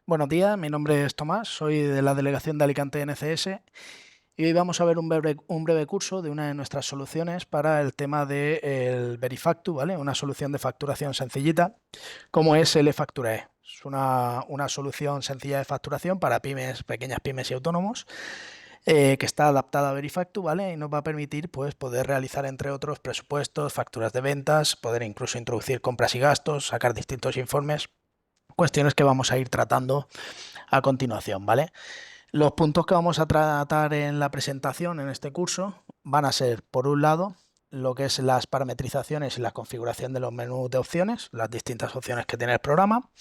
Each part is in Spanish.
Buenos días, mi nombre es Tomás, soy de la delegación de Alicante NCS y hoy vamos a ver un breve curso de una de nuestras soluciones para el tema del Verifactu, ¿vale? Una solución de facturación sencillita, como es el eFacturae. Es una solución sencilla de facturación para pymes, pequeñas pymes y autónomos, que está adaptada a Verifactu, ¿vale? Y nos va a permitir pues, poder realizar, entre otros, presupuestos, facturas de ventas, poder incluso introducir compras y gastos, sacar distintos informes, cuestiones que vamos a ir tratando a continuación, ¿vale? Los puntos que vamos a tratar en la presentación en este curso van a ser, por un lado, lo que es las parametrizaciones y la configuración de los menús de opciones, las distintas opciones que tiene el programa.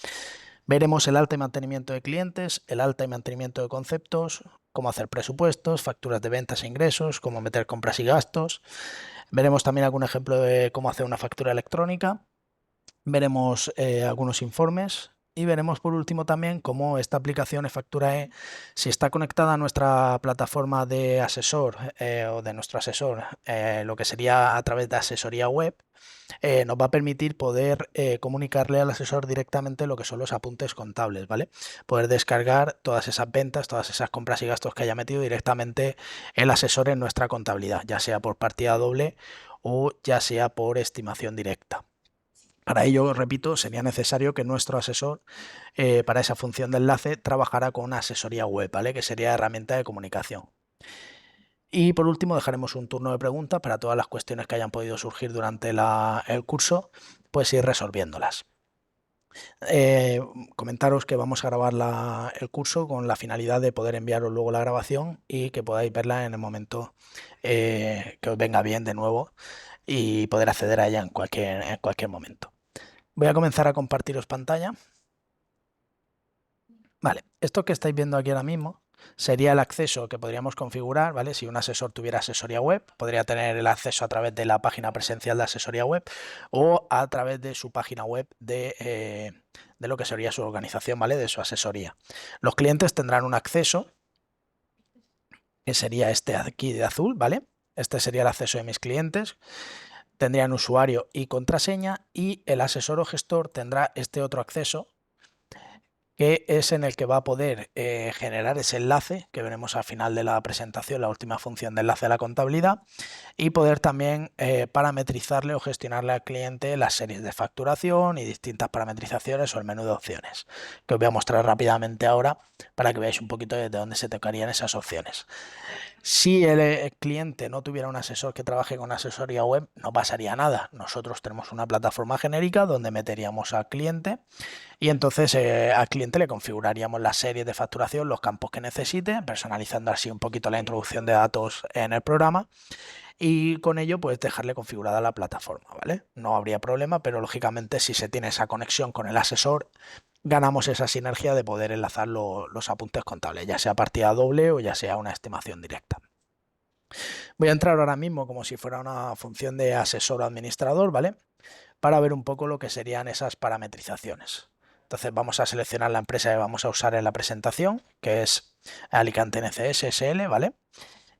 Veremos el alta y mantenimiento de clientes, el alta y mantenimiento de conceptos, cómo hacer presupuestos, facturas de ventas e ingresos, cómo meter compras y gastos. Veremos también algún ejemplo de cómo hacer una factura electrónica. Veremos algunos informes y veremos por último también cómo esta aplicación eFacturae, si está conectada a nuestra plataforma de asesor o de nuestro asesor, lo que sería a través de asesoría web, nos va a permitir poder comunicarle al asesor directamente lo que son los apuntes contables, ¿vale? Poder descargar todas esas ventas, todas esas compras y gastos que haya metido directamente el asesor en nuestra contabilidad, ya sea por partida doble o ya sea por estimación directa. Para ello, repito, sería necesario que nuestro asesor, para esa función de enlace, trabajara con una asesoría web, ¿vale? Que sería herramienta de comunicación. Y por último, dejaremos un turno de preguntas para todas las cuestiones que hayan podido surgir durante el curso, pues ir resolviéndolas. Eh, Comentaros que vamos a grabar el curso con la finalidad de poder enviaros luego la grabación y que podáis verla en el momento que os venga bien de nuevo y poder acceder a ella en cualquier momento. Voy a comenzar a compartiros pantalla. Vale, esto que estáis viendo aquí ahora mismo sería el acceso que podríamos configurar, ¿vale? Si un asesor tuviera asesoría web, podría tener el acceso a través de la página presencial de asesoría web o a través de su página web de lo que sería su organización, ¿vale? De su asesoría. Los clientes tendrán un acceso que sería este aquí de azul, ¿vale? Este sería el acceso de mis clientes. Tendrían usuario y contraseña y el asesor o gestor tendrá este otro acceso que es en el que va a poder generar ese enlace que veremos al final de la presentación, la última función de enlace a la contabilidad, y poder también parametrizarle o gestionarle al cliente las series de facturación y distintas parametrizaciones o el menú de opciones, que os voy a mostrar rápidamente ahora para que veáis un poquito desde dónde se tocarían esas opciones. Si el cliente no tuviera un asesor que trabaje con asesoría web, no pasaría nada. Nosotros tenemos una plataforma genérica donde meteríamos al cliente y entonces al cliente le configuraríamos las series de facturación, los campos que necesite, personalizando así un poquito la introducción de datos en el programa y con ello pues dejarle configurada la plataforma, ¿vale? No habría problema, pero lógicamente si se tiene esa conexión con el asesor, ganamos esa sinergia de poder enlazar los apuntes contables, ya sea partida doble o ya sea una estimación directa. Voy a entrar ahora mismo como si fuera una función de asesor o administrador, ¿vale? Para ver un poco lo que serían esas parametrizaciones. Entonces vamos a seleccionar la empresa que vamos a usar en la presentación, que es Alicante NCS SL, ¿vale?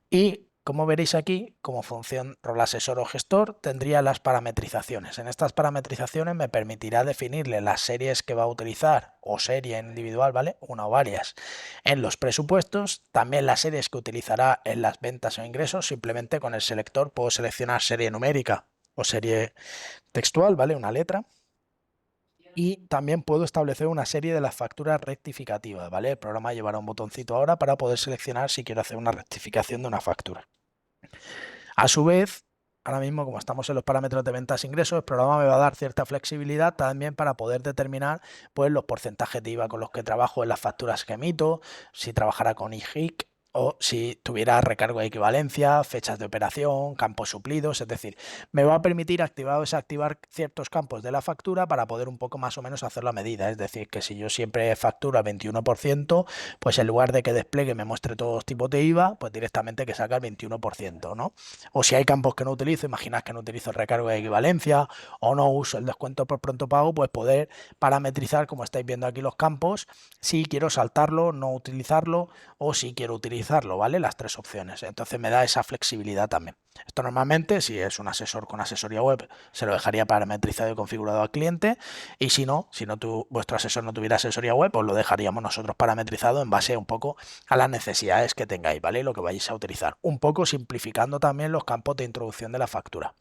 Y como veréis aquí, como función rol asesor o gestor, tendría las parametrizaciones. En estas parametrizaciones me permitirá definirle las series que va a utilizar o serie individual, ¿vale? Una o varias en los presupuestos, también las series que utilizará en las ventas o ingresos. Simplemente con el selector puedo seleccionar serie numérica o serie textual, ¿vale? Una letra. Y también puedo establecer una serie de las facturas rectificativas, ¿vale? El programa llevará un botoncito ahora para poder seleccionar si quiero hacer una rectificación de una factura. A su vez, ahora mismo como estamos en los parámetros de ventas e ingresos, el programa me va a dar cierta flexibilidad también para poder determinar pues, los porcentajes de IVA con los que trabajo en las facturas que emito, si trabajara con IGIC o si tuviera recargo de equivalencia, fechas de operación, campos suplidos, es decir, me va a permitir activar o desactivar ciertos campos de la factura para poder un poco más o menos hacerlo a medida, es decir, que si yo siempre facturo al 21%, pues en lugar de que despliegue me muestre todos los tipos de IVA, pues directamente que saca el 21%, ¿no? O si hay campos que no utilizo, imaginad que no utilizo el recargo de equivalencia o no uso el descuento por pronto pago, pues poder parametrizar, como estáis viendo aquí los campos, si quiero saltarlo, no utilizarlo o si quiero utilizarlo autorizarlo, ¿vale? Las tres opciones. Entonces me da esa flexibilidad también. Esto normalmente, si es un asesor con asesoría web, se lo dejaría parametrizado y configurado al cliente. Y si no, vuestro asesor no tuviera asesoría web, pues lo dejaríamos nosotros parametrizado en base un poco a las necesidades que tengáis, ¿vale? Lo que vayáis a utilizar. Un poco simplificando también los campos de introducción de la factura.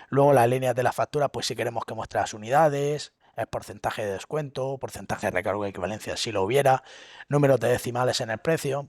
Luego las líneas de la factura, pues si queremos que muestre las unidades, el porcentaje de descuento, porcentaje de recargo de equivalencia si lo hubiera, números de decimales en el precio.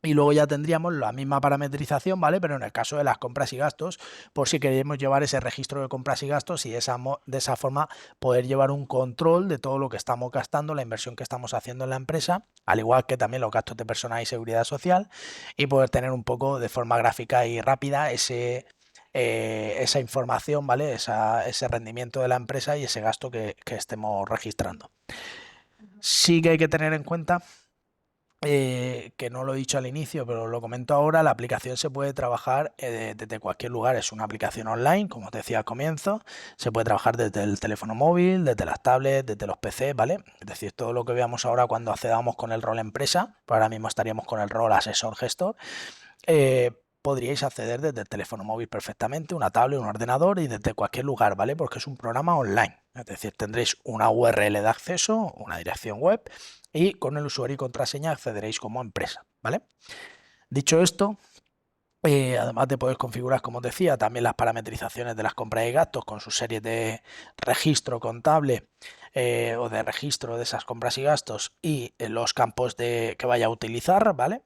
Y luego ya tendríamos la misma parametrización, ¿vale? Pero en el caso de las compras y gastos, por si queremos llevar ese registro de compras y gastos y de esa forma poder llevar un control de todo lo que estamos gastando, la inversión que estamos haciendo en la empresa, al igual que también los gastos de personal y seguridad social, y poder tener un poco de forma gráfica y rápida esa información, ¿vale? Ese rendimiento de la empresa y ese gasto que estemos registrando. Sí que hay que tener en cuenta que no lo he dicho al inicio, pero lo comento ahora, la aplicación se puede trabajar desde cualquier lugar, es una aplicación online, como os decía al comienzo, se puede trabajar desde el teléfono móvil, desde las tablets, desde los PC, ¿vale? Es decir, todo lo que veamos ahora cuando accedamos con el rol empresa, pues ahora mismo estaríamos con el rol asesor gestor, podríais acceder desde el teléfono móvil perfectamente, una tablet, un ordenador y desde cualquier lugar, ¿vale? Porque es un programa online, es decir, tendréis una URL de acceso, una dirección web y con el usuario y contraseña accederéis como empresa, ¿vale? Dicho esto, además de poder configurar, como os decía, también las parametrizaciones de las compras y gastos con sus series de registro contable o de registro de esas compras y gastos y los campos que vaya a utilizar, ¿vale?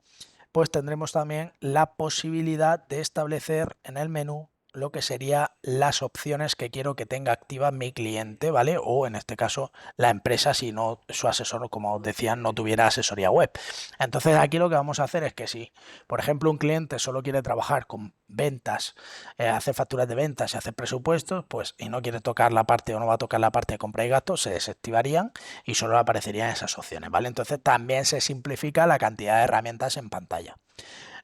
Pues tendremos también la posibilidad de establecer en el menú lo que sería las opciones que quiero que tenga activa mi cliente, ¿vale? O en este caso la empresa si no su asesor, como os decía, no tuviera asesoría web. Entonces aquí lo que vamos a hacer es que si, por ejemplo, un cliente solo quiere trabajar con ventas, hacer facturas de ventas y hacer presupuestos, pues y no quiere tocar la parte o no va a tocar la parte de compra y gastos, se desactivarían y solo aparecerían esas opciones, ¿vale? Entonces también se simplifica la cantidad de herramientas en pantalla.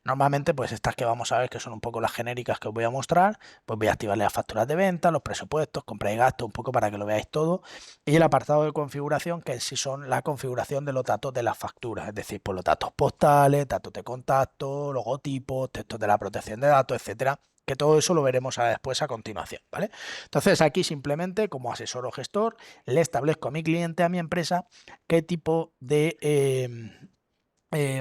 Normalmente, pues estas que vamos a ver, que son un poco las genéricas que os voy a mostrar, pues voy a activarle las facturas de venta, los presupuestos, compra y gastos, un poco para que lo veáis todo. Y el apartado de configuración, que en sí son la configuración de los datos de las facturas, es decir, pues los datos postales, datos de contacto, logotipos, textos de la protección de datos, etcétera. Que todo eso lo veremos después a continuación, ¿vale? Entonces aquí simplemente como asesor o gestor le establezco a mi cliente, a mi empresa, qué tipo de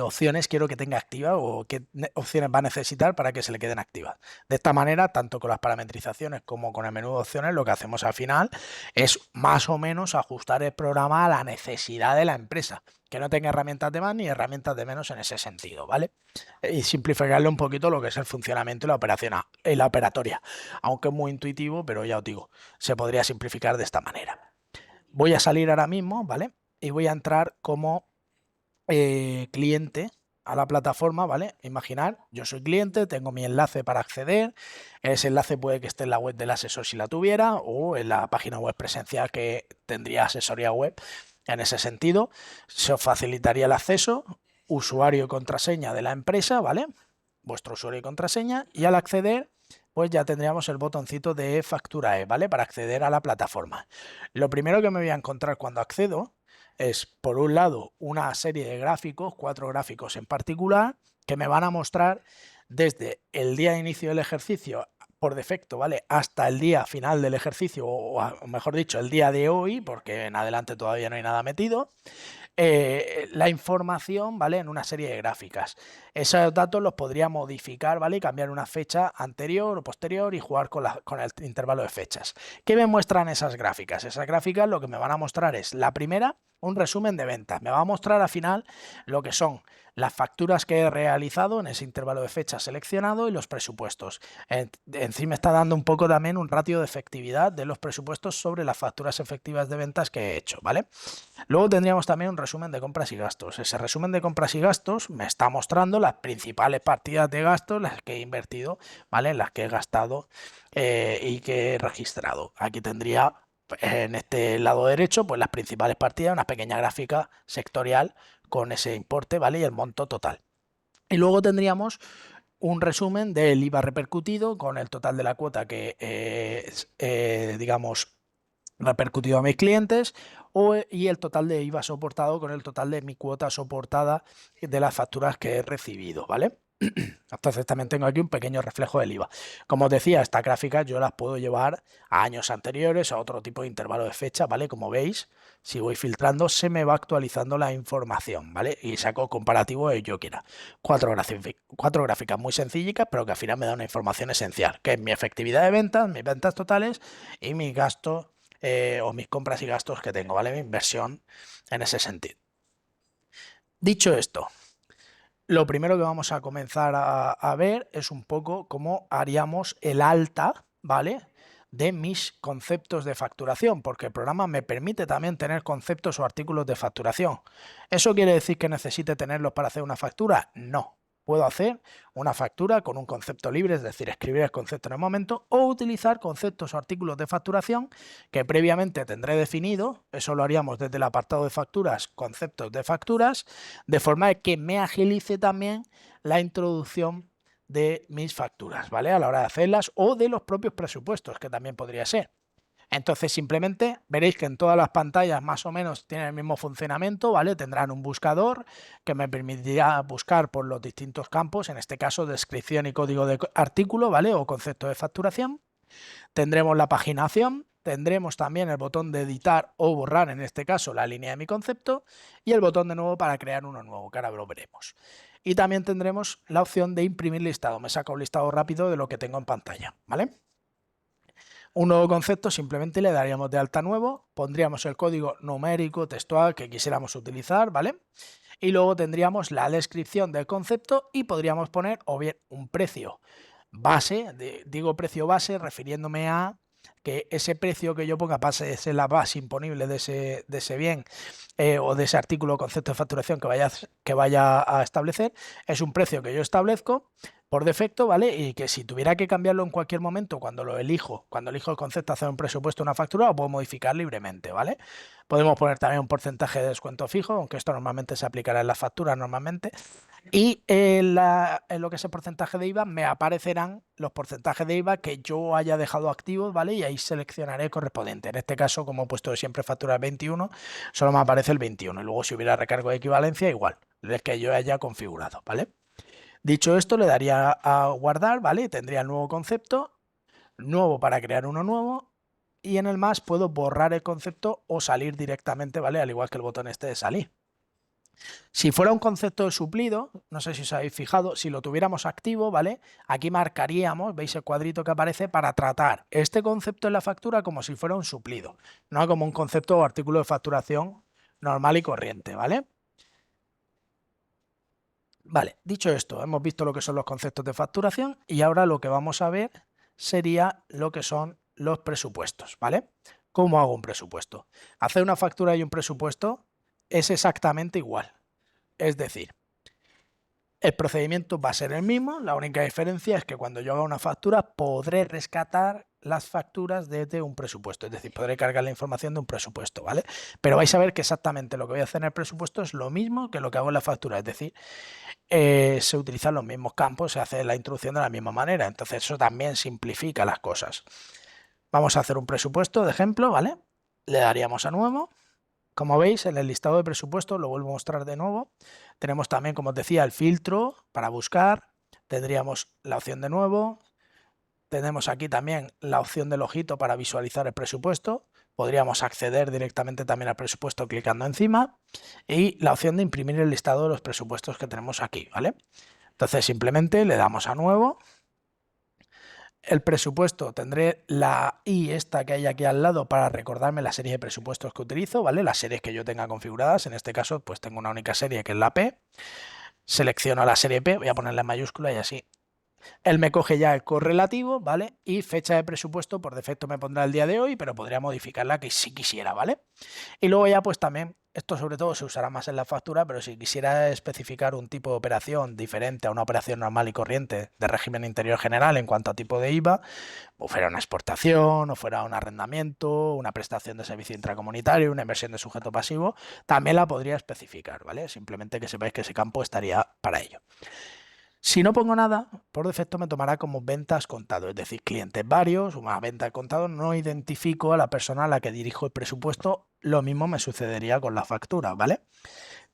opciones quiero que tenga activa o qué opciones va a necesitar para que se le queden activas. De esta manera, tanto con las parametrizaciones como con el menú de opciones, lo que hacemos al final es más o menos ajustar el programa a la necesidad de la empresa, que no tenga herramientas de más ni herramientas de menos en ese sentido, ¿vale? Y simplificarle un poquito lo que es el funcionamiento y la operación y la operatoria, aunque es muy intuitivo, pero ya os digo, se podría simplificar de esta manera. Voy a salir ahora mismo, ¿vale? Y voy a entrar como cliente a la plataforma, ¿vale? Imaginar, yo soy cliente, tengo mi enlace para acceder, ese enlace puede que esté en la web del asesor si la tuviera o en la página web presencial que tendría asesoría web. En ese sentido, se os facilitaría el acceso, usuario y contraseña de la empresa, ¿vale? Vuestro usuario y contraseña y al acceder pues ya tendríamos el botoncito de factura, ¿vale? Para acceder a la plataforma. Lo primero que me voy a encontrar cuando accedo es, por un lado, una serie de gráficos, 4 gráficos en particular, que me van a mostrar desde el día de inicio del ejercicio por defecto, ¿vale? Hasta el día final del ejercicio, o mejor dicho, el día de hoy, porque en adelante todavía no hay nada metido, la información, ¿vale? En una serie de gráficas. Esos datos los podría modificar, ¿vale? Y cambiar una fecha anterior o posterior y jugar con el intervalo de fechas. ¿Qué me muestran esas gráficas? Esas gráficas lo que me van a mostrar es, la primera, un resumen de ventas. Me va a mostrar al final lo que son las facturas que he realizado en ese intervalo de fechas seleccionado y los presupuestos. En sí me está dando un poco también un ratio de efectividad de los presupuestos sobre las facturas efectivas de ventas que he hecho, ¿vale? Luego tendríamos también un resumen de compras y gastos. Ese resumen de compras y gastos me está mostrando las principales partidas de gastos, las que he invertido, ¿vale? Las que he gastado y que he registrado. Aquí tendría en este lado derecho pues las principales partidas, una pequeña gráfica sectorial con ese importe, ¿vale? Y el monto total. Y luego tendríamos un resumen del IVA repercutido con el total de la cuota que, digamos, repercutido a mis clientes y el total de IVA soportado con el total de mi cuota soportada de las facturas que he recibido, ¿vale? Entonces también tengo aquí un pequeño reflejo del IVA. Como os decía, estas gráficas yo las puedo llevar a años anteriores, a otro tipo de intervalo de fecha, ¿vale? Como veis, si voy filtrando, se me va actualizando la información, ¿vale? Y saco comparativo de yo quiera. Cuatro gráficas muy sencillitas, pero que al final me dan una información esencial, que es mi efectividad de ventas, mis ventas totales y mis gastos o mis compras y gastos que tengo, ¿vale? Mi inversión en ese sentido. Dicho esto, lo primero que vamos a comenzar a ver es un poco cómo haríamos el alta, ¿vale? De mis conceptos de facturación, porque el programa me permite también tener conceptos o artículos de facturación. ¿Eso quiere decir que necesite tenerlos para hacer una factura? No. Puedo hacer una factura con un concepto libre, es decir, escribir el concepto en el momento, o utilizar conceptos o artículos de facturación que previamente tendré definido. Eso lo haríamos desde el apartado de facturas, conceptos de facturas, de forma que me agilice también la introducción de mis facturas, ¿vale? A la hora de hacerlas o de los propios presupuestos, que también podría ser. Entonces simplemente veréis que en todas las pantallas más o menos tienen el mismo funcionamiento, ¿vale? Tendrán un buscador que me permitirá buscar por los distintos campos, en este caso descripción y código de artículo, ¿vale? O concepto de facturación. Tendremos la paginación, tendremos también el botón de editar o borrar, en este caso la línea de mi concepto, y el botón de nuevo para crear uno nuevo, que ahora lo veremos. Y también tendremos la opción de imprimir listado. Me saca un listado rápido de lo que tengo en pantalla, ¿vale? Un nuevo concepto simplemente le daríamos de alta nuevo, pondríamos el código numérico, textual que quisiéramos utilizar, ¿vale? Y luego tendríamos la descripción del concepto y podríamos poner o bien un precio base, digo precio base refiriéndome a que ese precio que yo ponga pase de ser la base imponible de ese bien o de ese artículo o concepto de facturación que vaya a establecer, es un precio que yo establezco por defecto, ¿vale? Y que si tuviera que cambiarlo en cualquier momento cuando elijo el concepto, hacer un presupuesto, una factura, lo puedo modificar libremente, ¿vale? Podemos poner también un porcentaje de descuento fijo, aunque esto normalmente se aplicará en las facturas normalmente. Y en lo que es el porcentaje de IVA me aparecerán los porcentajes de IVA que yo haya dejado activos, ¿vale? Y ahí seleccionaré el correspondiente. En este caso, como he puesto siempre factura 21, solo me aparece el 21. Y luego si hubiera recargo de equivalencia, igual, el que yo haya configurado, ¿vale? Dicho esto, le daría a guardar, ¿vale? Tendría el nuevo concepto, nuevo para crear uno nuevo, y en el más puedo borrar el concepto o salir directamente, ¿vale? Al igual que el botón este de salir. Si fuera un concepto de suplido, no sé si os habéis fijado, si lo tuviéramos activo, ¿vale? Aquí marcaríamos, veis el cuadrito que aparece, para tratar este concepto en la factura como si fuera un suplido, no como un concepto o artículo de facturación normal y corriente, ¿vale? Vale, dicho esto, hemos visto lo que son los conceptos de facturación y ahora lo que vamos a ver sería lo que son los presupuestos, ¿vale? ¿Cómo hago un presupuesto? Hacer una factura y un presupuesto es exactamente igual. Es decir, el procedimiento va a ser el mismo, la única diferencia es que cuando yo haga una factura podré rescatar las facturas desde un presupuesto, es decir, podré cargar la información de un presupuesto, ¿vale? Pero vais a ver que exactamente lo que voy a hacer en el presupuesto es lo mismo que lo que hago en la factura, es decir, se utilizan los mismos campos, se hace la introducción de la misma manera, entonces eso también simplifica las cosas. Vamos a hacer un presupuesto de ejemplo, ¿vale? Le daríamos a nuevo. Como veis, en el listado de presupuestos, lo vuelvo a mostrar de nuevo, tenemos también, como os decía, el filtro para buscar, tendríamos la opción de nuevo, tenemos aquí también la opción del ojito para visualizar el presupuesto, podríamos acceder directamente también al presupuesto clicando encima y la opción de imprimir el listado de los presupuestos que tenemos aquí, ¿vale? Entonces simplemente le damos a nuevo. El presupuesto, tendré la I esta que hay aquí al lado para recordarme la serie de presupuestos que utilizo, ¿vale? Las series que yo tenga configuradas, en este caso pues tengo una única serie que es la P, selecciono la serie P, voy a ponerla en mayúscula y así. Él me coge ya el correlativo, ¿vale? Y fecha de presupuesto, por defecto me pondrá el día de hoy, pero podría modificarla que si quisiera, ¿vale? Y luego ya pues también, esto sobre todo se usará más en la factura, pero si quisiera especificar un tipo de operación diferente a una operación normal y corriente de régimen interior general en cuanto a tipo de IVA, o fuera una exportación, o fuera un arrendamiento, una prestación de servicio intracomunitario, una inversión de sujeto pasivo, también la podría especificar, ¿vale? Simplemente que sepáis que ese campo estaría para ello. Si no pongo nada, por defecto me tomará como ventas contado, es decir, clientes varios, una venta de contado, no identifico a la persona a la que dirijo el presupuesto, lo mismo me sucedería con la factura, ¿vale?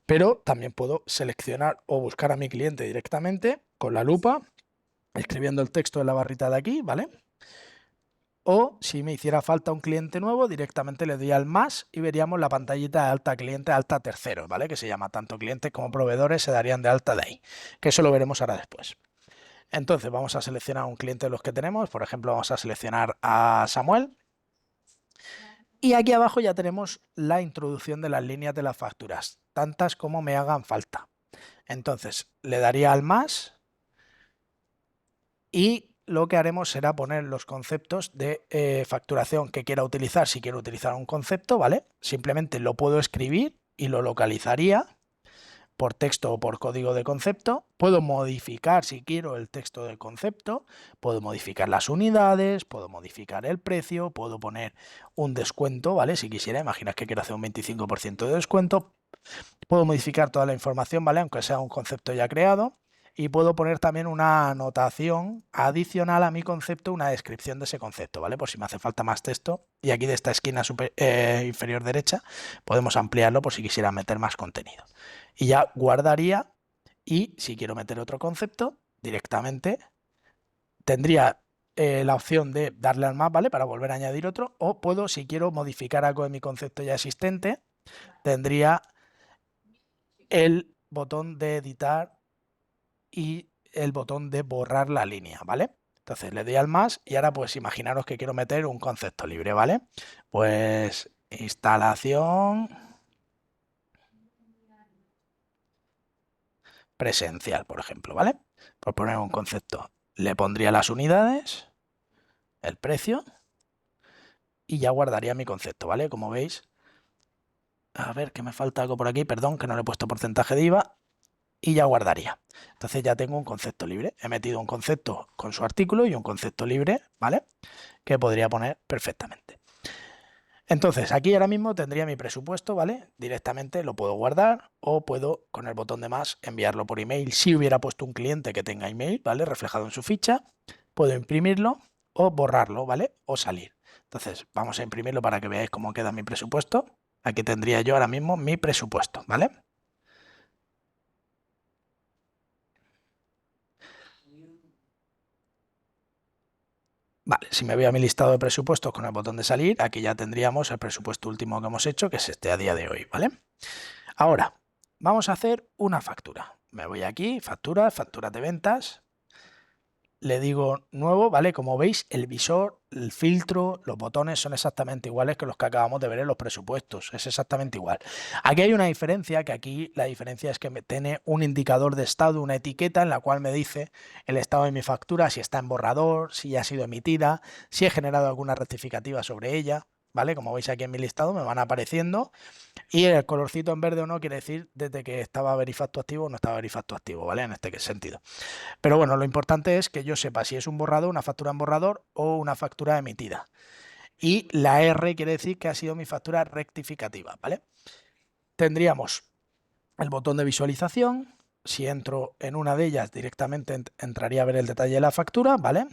Pero también puedo seleccionar o buscar a mi cliente directamente con la lupa, escribiendo el texto en la barrita de aquí, ¿vale? O si me hiciera falta un cliente nuevo, directamente le doy al más y veríamos la pantallita de alta cliente, alta terceros, ¿vale? Que se llama tanto clientes como proveedores se darían de alta de ahí, que eso lo veremos ahora después. Entonces vamos a seleccionar un cliente de los que tenemos, por ejemplo vamos a seleccionar a Samuel y aquí abajo ya tenemos la introducción de las líneas de las facturas, tantas como me hagan falta. Entonces le daría al más y lo que haremos será poner los conceptos de facturación que quiera utilizar. Si quiero utilizar un concepto, ¿vale? Simplemente lo puedo escribir y lo localizaría por texto o por código de concepto. Puedo modificar, si quiero, el texto del concepto. Puedo modificar las unidades, puedo modificar el precio, puedo poner un descuento, ¿vale? Si quisiera, imaginas que quiero hacer un 25% de descuento. Puedo modificar toda la información, ¿vale? Aunque sea un concepto ya creado. Y puedo poner también una anotación adicional a mi concepto, una descripción de ese concepto, ¿vale? Por si me hace falta más texto. Y aquí de esta esquina inferior derecha podemos ampliarlo por si quisiera meter más contenido. Y ya guardaría y si quiero meter otro concepto, directamente tendría la opción de darle al más, ¿vale? Para volver a añadir otro. O puedo, si quiero modificar algo de mi concepto ya existente, tendría el botón de editar y el botón de borrar la línea, ¿vale? Entonces le doy al más y ahora pues imaginaros que quiero meter un concepto libre, ¿vale? Pues instalación presencial, por ejemplo, ¿vale? Por poner un concepto, le pondría las unidades, el precio y ya guardaría mi concepto, ¿vale? Como veis, a ver que me falta algo por aquí, perdón, que no le he puesto porcentaje de IVA. Y ya guardaría. Entonces ya tengo un concepto libre. He metido un concepto con su artículo y un concepto libre, ¿vale? Que podría poner perfectamente. Entonces aquí ahora mismo tendría mi presupuesto, ¿vale? Directamente lo puedo guardar o puedo con el botón de más enviarlo por email. Si hubiera puesto un cliente que tenga email, ¿vale? Reflejado en su ficha, puedo imprimirlo o borrarlo, ¿vale? O salir. Entonces vamos a imprimirlo para que veáis cómo queda mi presupuesto. Aquí tendría yo ahora mismo mi presupuesto, ¿vale? Vale, si me voy a mi listado de presupuestos con el botón de salir, aquí ya tendríamos el presupuesto último que hemos hecho, que es este a día de hoy, ¿vale? Ahora, vamos a hacer una factura. Me voy aquí, facturas de ventas. Le digo nuevo, ¿vale? Como veis, el visor, el filtro, los botones son exactamente iguales que los que acabamos de ver en los presupuestos. Es exactamente igual. Aquí hay una diferencia, que aquí la diferencia es que me tiene un indicador de estado, una etiqueta en la cual me dice el estado de mi factura, si está en borrador, si ya ha sido emitida, si he generado alguna rectificativa sobre ella, ¿vale? Como veis aquí en mi listado me van apareciendo. Y el colorcito en verde o no quiere decir desde que estaba Verifacto activo o no estaba Verifacto activo, ¿vale? En este sentido. Pero bueno, lo importante es que yo sepa si es un borrador, una factura en borrador o una factura emitida. Y la R quiere decir que ha sido mi factura rectificativa, ¿vale? Tendríamos el botón de visualización. Si entro en una de ellas, directamente entraría a ver el detalle de la factura, ¿vale?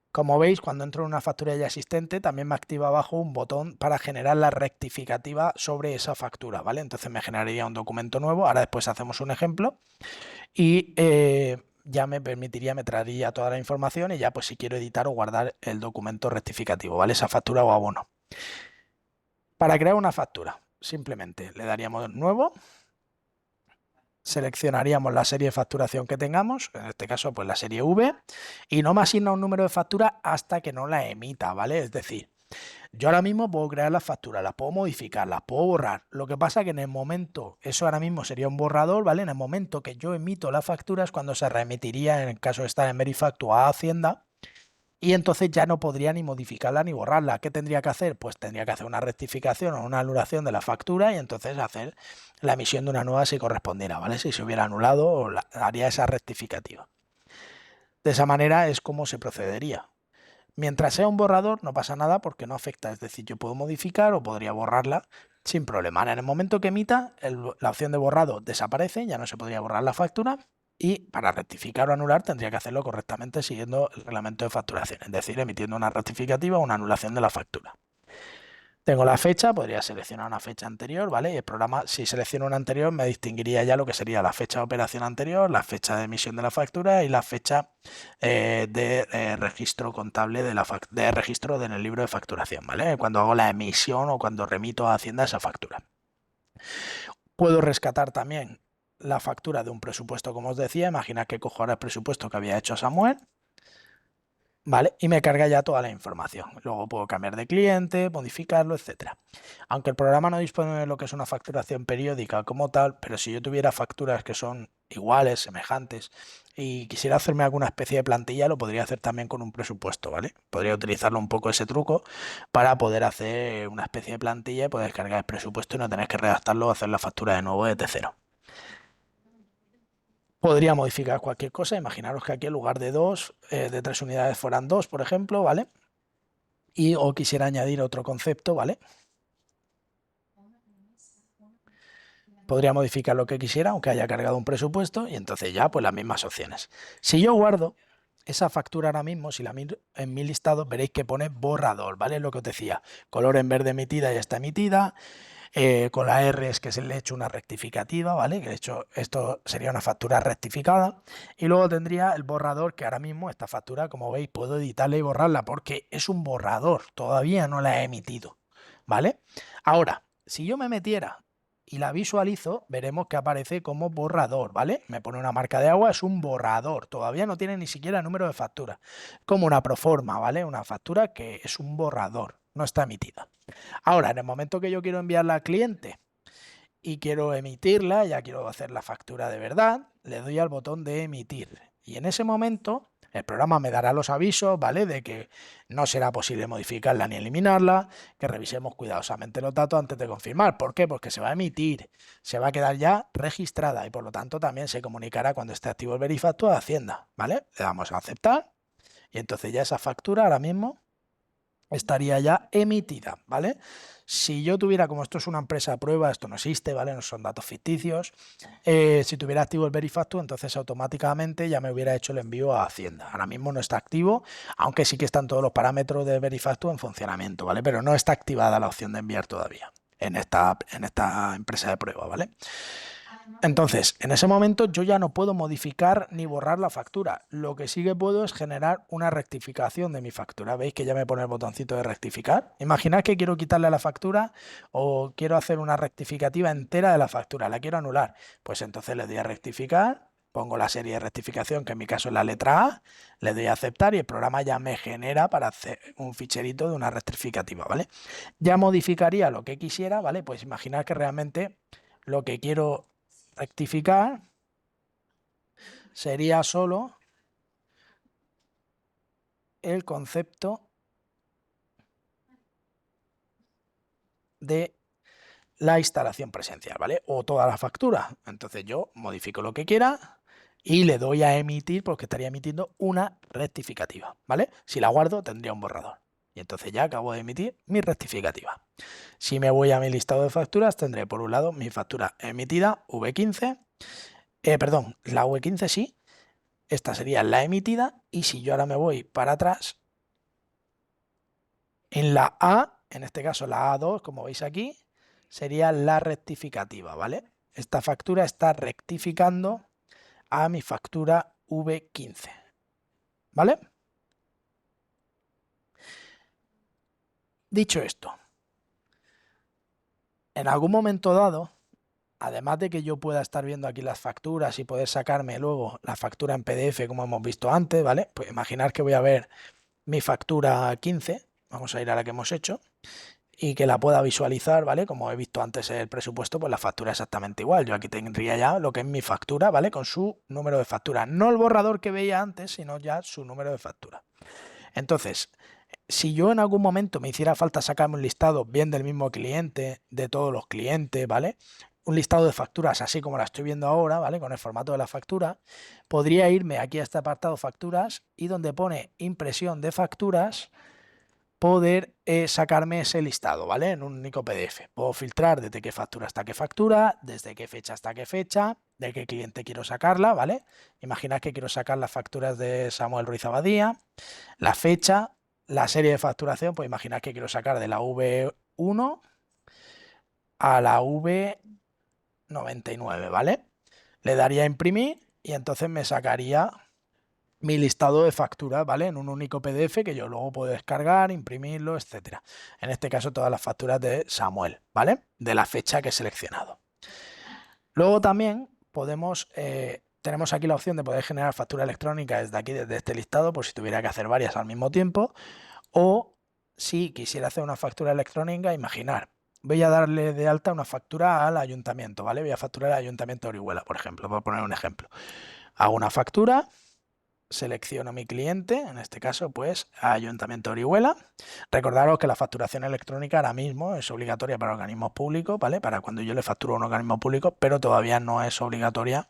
Como veis, cuando entro en una factura ya existente, también me activa abajo un botón para generar la rectificativa sobre esa factura, ¿vale? Entonces me generaría un documento nuevo. Ahora después hacemos un ejemplo y ya me permitiría, me traería toda la información y ya pues si quiero editar o guardar el documento rectificativo, ¿vale? Esa factura o abono. Para crear una factura, simplemente le daríamos nuevo, seleccionaríamos la serie de facturación que tengamos, en este caso pues la serie V, y no me asigna un número de factura hasta que no la emita, ¿vale? Es decir, yo ahora mismo puedo crear las facturas, las puedo modificar, las puedo borrar. Lo que pasa es que en el momento, eso ahora mismo sería un borrador, ¿vale? En el momento que yo emito la factura es cuando se remitiría, en el caso de estar en Verifacto, a Hacienda, y entonces ya no podría ni modificarla ni borrarla. ¿Qué tendría que hacer? Pues tendría que hacer una rectificación o una anulación de la factura y entonces hacer la emisión de una nueva si correspondiera, ¿vale? Si se hubiera anulado, haría esa rectificativa. De esa manera es como se procedería. Mientras sea un borrador no pasa nada porque no afecta, es decir, yo puedo modificar o podría borrarla sin problema. En el momento que emita, la opción de borrado desaparece, ya no se podría borrar la factura Y para rectificar o anular tendría que hacerlo correctamente siguiendo el reglamento de facturación, es decir, emitiendo una rectificativa o una anulación de la factura. Tengo la fecha, podría seleccionar una fecha anterior, ¿vale? Y el programa, si selecciono una anterior, me distinguiría ya lo que sería la fecha de operación anterior, la fecha de emisión de la factura y la fecha de registro contable de registro en el libro de facturación, ¿vale? Cuando hago la emisión o cuando remito a Hacienda esa factura. Puedo rescatar también la factura de un presupuesto, como os decía. Imaginad que cojo ahora el presupuesto que había hecho Samuel, ¿vale? Y me carga ya toda la información. Luego puedo cambiar de cliente, modificarlo, etcétera. Aunque el programa no dispone de lo que es una facturación periódica como tal, pero si yo tuviera facturas que son iguales, semejantes, y quisiera hacerme alguna especie de plantilla, lo podría hacer también con un presupuesto, ¿vale? Podría utilizarlo un poco ese truco para poder hacer una especie de plantilla y poder cargar el presupuesto y no tener que redactarlo o hacer la factura de nuevo desde cero. Podría modificar cualquier cosa. Imaginaros que aquí en lugar de de 3 unidades fueran 2, por ejemplo, ¿vale? Y o quisiera añadir otro concepto, ¿vale? Podría modificar lo que quisiera, aunque haya cargado un presupuesto, y entonces ya, pues las mismas opciones. Si yo guardo esa factura ahora mismo, si la miro en mi listado, veréis que pone borrador, ¿vale? Lo que os decía, color en verde emitida ya está emitida, con la R es que se le he hecho una rectificativa, ¿vale? Que de hecho esto sería una factura rectificada. Y luego tendría el borrador, que ahora mismo esta factura, como veis, puedo editarla y borrarla porque es un borrador, todavía no la he emitido, ¿vale? Ahora, si yo me metiera y la visualizo, veremos que aparece como borrador, ¿vale? Me pone una marca de agua, es un borrador, todavía no tiene ni siquiera número de factura, como una proforma, ¿vale? Una factura que es un borrador, no está emitida. Ahora, en el momento que yo quiero enviarla al cliente y quiero emitirla, ya quiero hacer la factura de verdad, le doy al botón de emitir. Y en ese momento el programa me dará los avisos, ¿vale? De que no será posible modificarla ni eliminarla, que revisemos cuidadosamente los datos antes de confirmar. ¿Por qué? Porque se va a emitir, se va a quedar ya registrada y por lo tanto también se comunicará cuando esté activo el Verifacto a Hacienda, ¿vale? Le damos a aceptar y entonces ya esa factura ahora mismo estaría ya emitida, ¿vale? Si yo tuviera, como esto es una empresa de prueba, esto no existe, ¿vale? No son datos ficticios. Si tuviera activo el Verifacto, entonces automáticamente ya me hubiera hecho el envío a Hacienda. Ahora mismo no está activo, aunque sí que están todos los parámetros de Verifacto en funcionamiento, ¿vale? Pero no está activada la opción de enviar todavía en esta empresa de prueba, ¿vale? Entonces, en ese momento yo ya no puedo modificar ni borrar la factura. Lo que sí que puedo es generar una rectificación de mi factura. ¿Veis que ya me pone el botoncito de rectificar? Imaginad que quiero quitarle a la factura o quiero hacer una rectificativa entera de la factura. La quiero anular. Pues entonces le doy a rectificar, pongo la serie de rectificación, que en mi caso es la letra A, le doy a aceptar y el programa ya me genera para hacer un ficherito de una rectificativa, ¿vale? Ya modificaría lo que quisiera, ¿vale? Pues imaginad que realmente lo que quiero rectificar sería solo el concepto de la instalación presencial, ¿vale? O toda la factura. Entonces yo modifico lo que quiera y le doy a emitir porque estaría emitiendo una rectificativa, ¿vale? Si la guardo tendría un borrador. Y entonces ya acabo de emitir mi rectificativa. Si me voy a mi listado de facturas, tendré por un lado mi factura emitida V15, perdón, la V15 sí, esta sería la emitida y si yo ahora me voy para atrás, en la A, en este caso la A2, como veis aquí, sería la rectificativa, ¿vale? Esta factura está rectificando a mi factura V15, ¿vale? Dicho esto, en algún momento dado, además de que yo pueda estar viendo aquí las facturas y poder sacarme luego la factura en PDF como hemos visto antes, ¿vale? Pues imaginar que voy a ver mi factura 15, vamos a ir a la que hemos hecho, y que la pueda visualizar, ¿vale? Como he visto antes el presupuesto, pues la factura es exactamente igual. Yo aquí tendría ya lo que es mi factura, ¿vale? Con su número de factura. No el borrador que veía antes, sino ya su número de factura. Entonces, si yo en algún momento me hiciera falta sacarme un listado bien del mismo cliente, de todos los clientes, ¿vale? Un listado de facturas así como la estoy viendo ahora, ¿vale? Con el formato de la factura, podría irme aquí a este apartado facturas y donde pone impresión de facturas, poder sacarme ese listado, ¿vale? En un único PDF. Puedo filtrar desde qué factura hasta qué factura, desde qué fecha hasta qué fecha de qué cliente quiero sacarla, ¿vale? Imaginad que quiero sacar las facturas de Samuel Ruiz Abadía, la fecha, la serie de facturación, pues imaginad que quiero sacar de la V1 a la V99, ¿vale? Le daría a imprimir y entonces me sacaría mi listado de facturas, ¿vale? En un único PDF que yo luego puedo descargar, imprimirlo, etcétera. En este caso, todas las facturas de Samuel, ¿vale? De la fecha que he seleccionado. Luego también tenemos aquí la opción de poder generar factura electrónica desde aquí, desde este listado, por si tuviera que hacer varias al mismo tiempo. O si quisiera hacer una factura electrónica, imaginar, voy a darle de alta una factura al ayuntamiento, ¿vale? Voy a facturar al ayuntamiento de Orihuela, por ejemplo, por poner un ejemplo. Hago una factura, selecciono mi cliente, en este caso, pues, Ayuntamiento de Orihuela. Recordaros que la facturación electrónica ahora mismo es obligatoria para organismos públicos, ¿vale? Para cuando yo le facturo a un organismo público, pero todavía no es obligatoria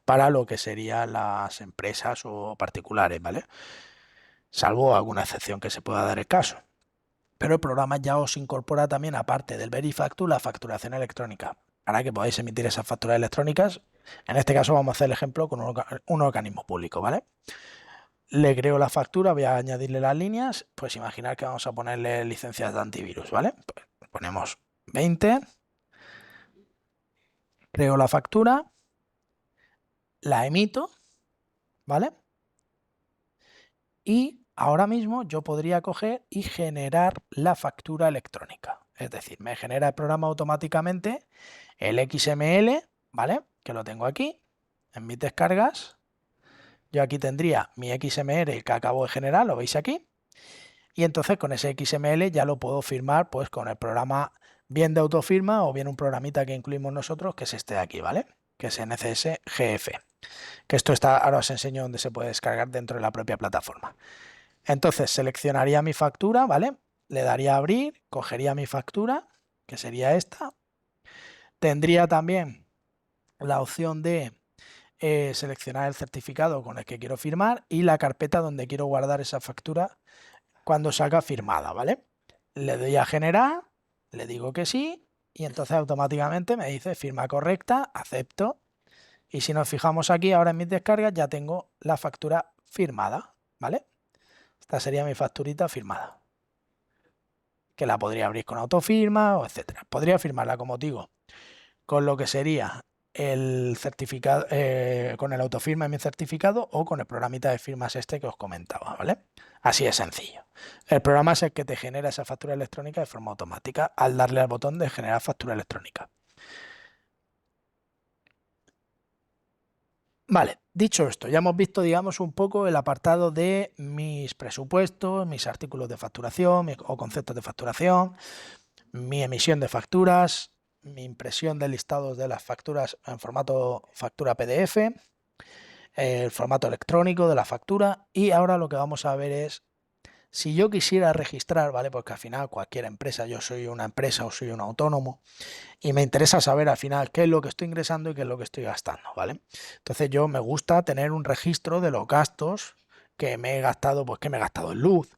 para lo que serían las empresas o particulares, ¿vale? Salvo alguna excepción que se pueda dar el caso. Pero el programa ya os incorpora también, aparte del Verifactu, la facturación electrónica, para que podáis emitir esas facturas electrónicas. En este caso vamos a hacer el ejemplo con un organismo público, ¿vale? Le creo la factura, voy a añadirle las líneas, pues imaginar que vamos a ponerle licencias de antivirus, ¿vale? Pues ponemos 20, creo la factura, la emito, ¿vale? Y ahora mismo yo podría coger y generar la factura electrónica. Es decir, me genera el programa automáticamente el XML, ¿vale? Que lo tengo aquí en mis descargas. Yo aquí tendría mi XML que acabo de generar, lo veis aquí. Y entonces con ese XML ya lo puedo firmar pues con el programa bien de autofirma o bien un programita que incluimos nosotros, que es este de aquí, ¿vale? Que es NCS GF. Que esto está, ahora os enseño dónde se puede descargar dentro de la propia plataforma. Entonces seleccionaría mi factura, ¿vale? Le daría a abrir, cogería mi factura, que sería esta. Tendría también la opción de seleccionar el certificado con el que quiero firmar y la carpeta donde quiero guardar esa factura cuando salga firmada, ¿vale? Le doy a generar, le digo que sí y entonces automáticamente me dice firma correcta, acepto. Y si nos fijamos aquí ahora en mis descargas ya tengo la factura firmada, ¿vale? Esta sería mi facturita firmada, que la podría abrir con autofirma o etcétera. Podría firmarla, como digo, con lo que sería el certificado, con el autofirma en mi certificado o con el programita de firmas este que os comentaba, ¿vale? Así es sencillo. El programa es el que te genera esa factura electrónica de forma automática al darle al botón de generar factura electrónica. Vale, dicho esto, ya hemos visto, digamos, un poco el apartado de mis presupuestos, mis artículos de facturación o conceptos de facturación, mi emisión de facturas, mi impresión de listados de las facturas en formato factura PDF, el formato electrónico de la factura y ahora lo que vamos a ver es si yo quisiera registrar, ¿vale? Porque al final cualquier empresa, yo soy una empresa o soy un autónomo y me interesa saber al final qué es lo que estoy ingresando y qué es lo que estoy gastando, ¿vale? Entonces yo me gusta tener un registro de los gastos que me he gastado, pues que me he gastado en luz,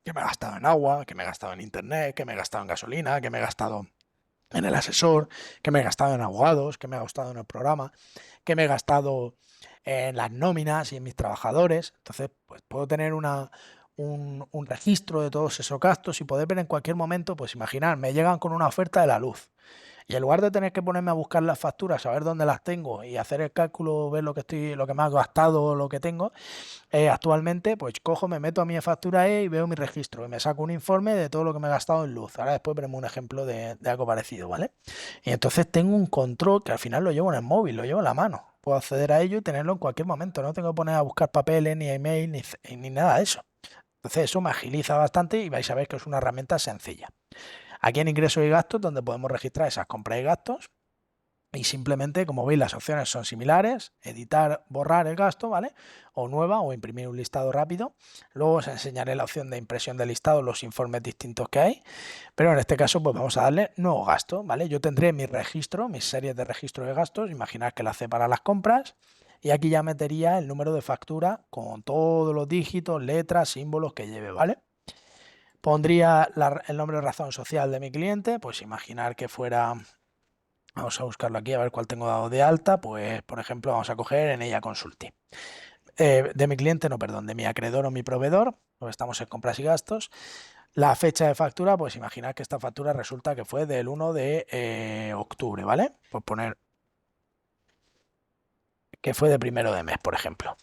que me he gastado en agua, que me he gastado en internet, que me he gastado en gasolina, que me he gastado en el asesor, que me he gastado en abogados, que me he gastado en el programa, que me he gastado en las nóminas y en mis trabajadores. Entonces, pues puedo tener un registro de todos esos gastos y poder ver en cualquier momento, pues imaginar, me llegan con una oferta de la luz. Y en lugar de tener que ponerme a buscar las facturas, saber dónde las tengo y hacer el cálculo, ver lo que me ha gastado, lo que tengo, actualmente, pues cojo, me meto a mi factura y veo mi registro y me saco un informe de todo lo que me he gastado en luz. Ahora después veremos un ejemplo de algo parecido, ¿vale? Y entonces tengo un control que al final lo llevo en el móvil, lo llevo en la mano. Puedo acceder a ello y tenerlo en cualquier momento. No tengo que poner a buscar papeles, ni email, ni nada de eso. Entonces eso me agiliza bastante y vais a ver que es una herramienta sencilla. Aquí en ingresos y gastos, donde podemos registrar esas compras y gastos. Y simplemente, como veis, las opciones son similares, editar, borrar el gasto, ¿vale? O nueva, o imprimir un listado rápido. Luego os enseñaré la opción de impresión de listado, los informes distintos que hay. Pero en este caso, pues vamos a darle nuevo gasto, ¿vale? Yo tendré mi registro, mis series de registro de gastos, imaginad que la hace para las compras. Y aquí ya metería el número de factura con todos los dígitos, letras, símbolos que lleve, ¿vale? Pondría el nombre de razón social de mi cliente, pues imaginar que fuera Vamos a buscarlo aquí a ver cuál tengo dado de alta. Pues, por ejemplo, vamos a coger en ella Consulting. De mi cliente, no, perdón, de mi acreedor o mi proveedor, pues estamos en compras y gastos. La fecha de factura, pues imaginad que esta factura resulta que fue del 1 de octubre, ¿vale? Pues poner que fue de 1 de mes, por ejemplo.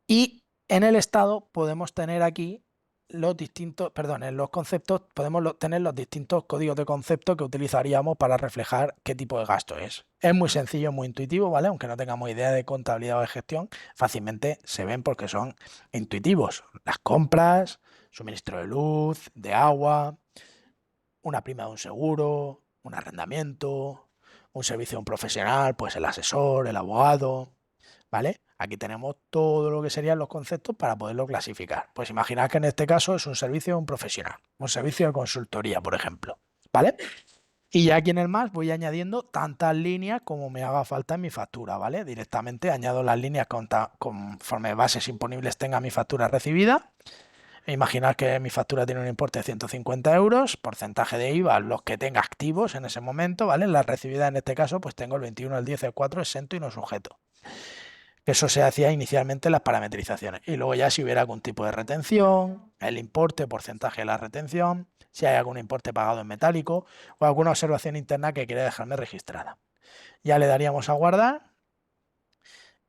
Y en el estado podemos tener aquí los distintos, perdón, en los conceptos podemos tener los distintos códigos de concepto que utilizaríamos para reflejar qué tipo de gasto es. Es muy sencillo, muy intuitivo, ¿vale? Aunque no tengamos idea de contabilidad o de gestión, fácilmente se ven porque son intuitivos. Las compras, suministro de luz, de agua, una prima de un seguro, un arrendamiento, un servicio de un profesional, pues el asesor, el abogado, ¿vale? Aquí tenemos todo lo que serían los conceptos para poderlo clasificar. Pues imaginad que en este caso es un servicio de un profesional, un servicio de consultoría, por ejemplo, ¿vale? Y ya aquí en el más voy añadiendo tantas líneas como me haga falta en mi factura, ¿vale? Directamente añado las líneas conforme bases imponibles tenga mi factura recibida. Imaginad que mi factura tiene un importe de 150 euros, porcentaje de IVA, los que tenga activos en ese momento, ¿vale? La recibida en este caso, pues tengo el 21, el 10, el 4 exento y no sujeto. Eso se hacía inicialmente en las parametrizaciones. Y luego ya si hubiera algún tipo de retención, el importe, porcentaje de la retención, si hay algún importe pagado en metálico o alguna observación interna que quiere dejarme registrada. Ya le daríamos a guardar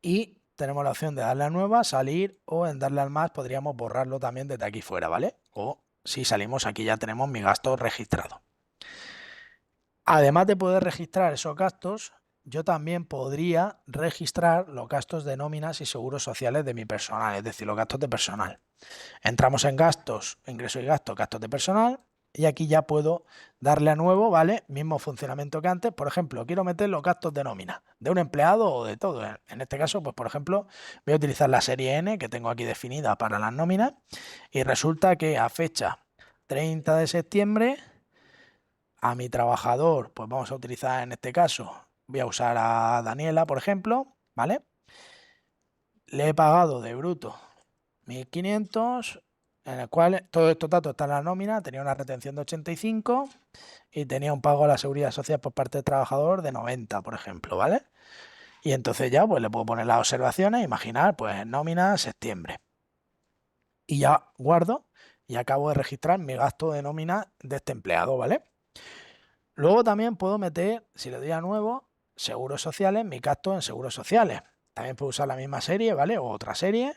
y tenemos la opción de darle a nueva, salir o en darle al más podríamos borrarlo también desde aquí fuera, ¿vale? O si salimos aquí ya tenemos mi gasto registrado. Además de poder registrar esos gastos, yo también podría registrar los gastos de nóminas y seguros sociales de mi personal, es decir, los gastos de personal. Entramos en gastos, ingresos y gastos, gastos de personal, y aquí ya puedo darle a nuevo, ¿vale? Mismo funcionamiento que antes. Por ejemplo, quiero meter los gastos de nómina de un empleado o de todo. En este caso, pues por ejemplo, voy a utilizar la serie N que tengo aquí definida para las nóminas y resulta que a fecha 30 de septiembre a mi trabajador, pues vamos a utilizar en este caso, voy a usar a Daniela, por ejemplo, ¿vale? Le he pagado de bruto 1.500, en el cual todos estos datos están en la nómina, tenía una retención de 85 y tenía un pago a la seguridad social por parte del trabajador de 90, por ejemplo, ¿vale? Y entonces ya pues le puedo poner las observaciones, imaginar, pues nómina septiembre. Y ya guardo y acabo de registrar mi gasto de nómina de este empleado, ¿vale? Luego también puedo meter, si le doy a nuevo, seguros sociales, mi gasto en seguros sociales. También puedo usar la misma serie, ¿vale? O otra serie.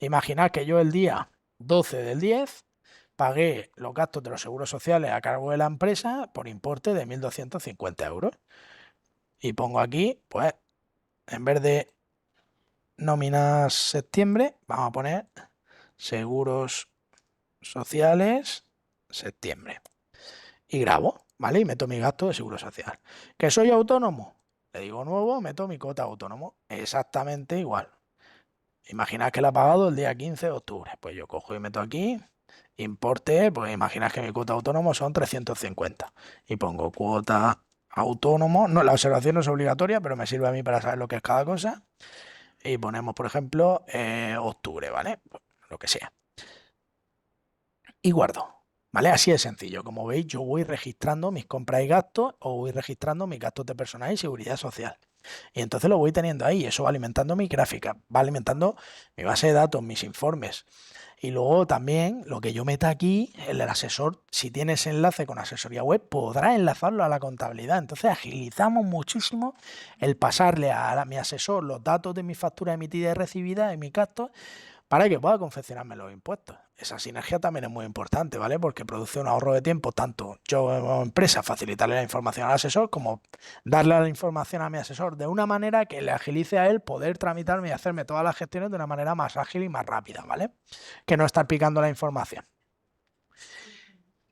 Imaginad que yo el día 12 del 10 pagué los gastos de los seguros sociales a cargo de la empresa por importe de 1.250 euros. Y pongo aquí, pues, en vez de nóminas septiembre, vamos a poner seguros sociales septiembre. Y grabo, ¿vale? Y meto mi gasto de seguro social. ¿Que soy autónomo? Le digo nuevo, meto mi cuota autónomo. Exactamente igual. Imaginad que la he pagado el día 15 de octubre. Pues yo cojo y meto aquí, importe, pues imaginad que mi cuota autónomo son 350. Y pongo cuota autónomo. No, la observación no es obligatoria, pero me sirve a mí para saber lo que es cada cosa. Y ponemos, por ejemplo, octubre, ¿vale? Pues, lo que sea. Y guardo. ¿Vale? Así de sencillo. Como veis, yo voy registrando mis compras y gastos o voy registrando mis gastos de personal y seguridad social. Y entonces lo voy teniendo ahí. Eso va alimentando mi gráfica, va alimentando mi base de datos, mis informes. Y luego también lo que yo meta aquí, el asesor, si tienes enlace con asesoría web, podrá enlazarlo a la contabilidad. Entonces agilizamos muchísimo el pasarle a mi asesor los datos de mi factura emitida y recibida y mis gastos para que pueda confeccionarme los impuestos. Esa sinergia también es muy importante, ¿vale? Porque produce un ahorro de tiempo, tanto yo como empresa facilitarle la información al asesor, como darle la información a mi asesor de una manera que le agilice a él poder tramitarme y hacerme todas las gestiones de una manera más ágil y más rápida, ¿vale? Que no estar picando la información.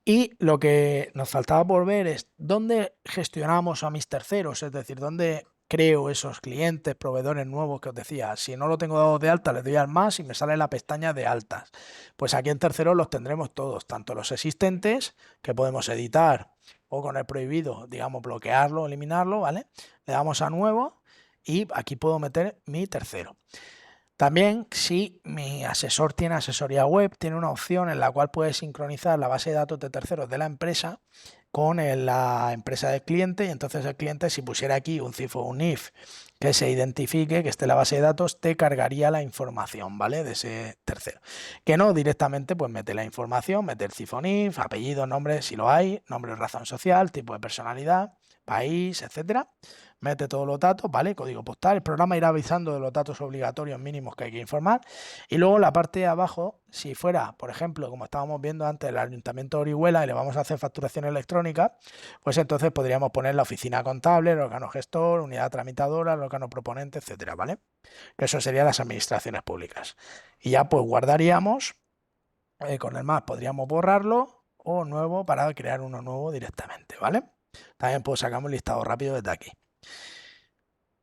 Y lo que nos faltaba por ver es dónde gestionamos a mis terceros, es decir, dónde creo esos clientes, proveedores nuevos que os decía. Si no lo tengo dado de alta, le doy al más y me sale la pestaña de altas. Pues aquí en terceros los tendremos todos, tanto los existentes, que podemos editar o con el prohibido, digamos, bloquearlo, eliminarlo, ¿vale? Le damos a nuevo y aquí puedo meter mi tercero. También, si mi asesor tiene asesoría web, tiene una opción en la cual puede sincronizar la base de datos de terceros de la empresa con la empresa del cliente, y entonces el cliente, si pusiera aquí un CIF o un IF que se identifique, que esté en la base de datos, te cargaría la información, ¿vale? De ese tercero. Que no, directamente pues mete la información, mete el CIF o IF, apellido, nombre, si lo hay, nombre, razón social, tipo de personalidad, país, etcétera. Mete todos los datos, ¿vale? Código postal. El programa irá avisando de los datos obligatorios mínimos que hay que informar. Y luego la parte de abajo, si fuera, por ejemplo, como estábamos viendo antes, el Ayuntamiento de Orihuela y le vamos a hacer facturación electrónica, pues entonces podríamos poner la oficina contable, el órgano gestor, unidad tramitadora, el órgano proponente, etcétera, ¿vale? Que eso serían las administraciones públicas. Y ya pues guardaríamos, con el más podríamos borrarlo o nuevo para crear uno nuevo directamente, ¿vale? También pues sacamos un listado rápido desde aquí.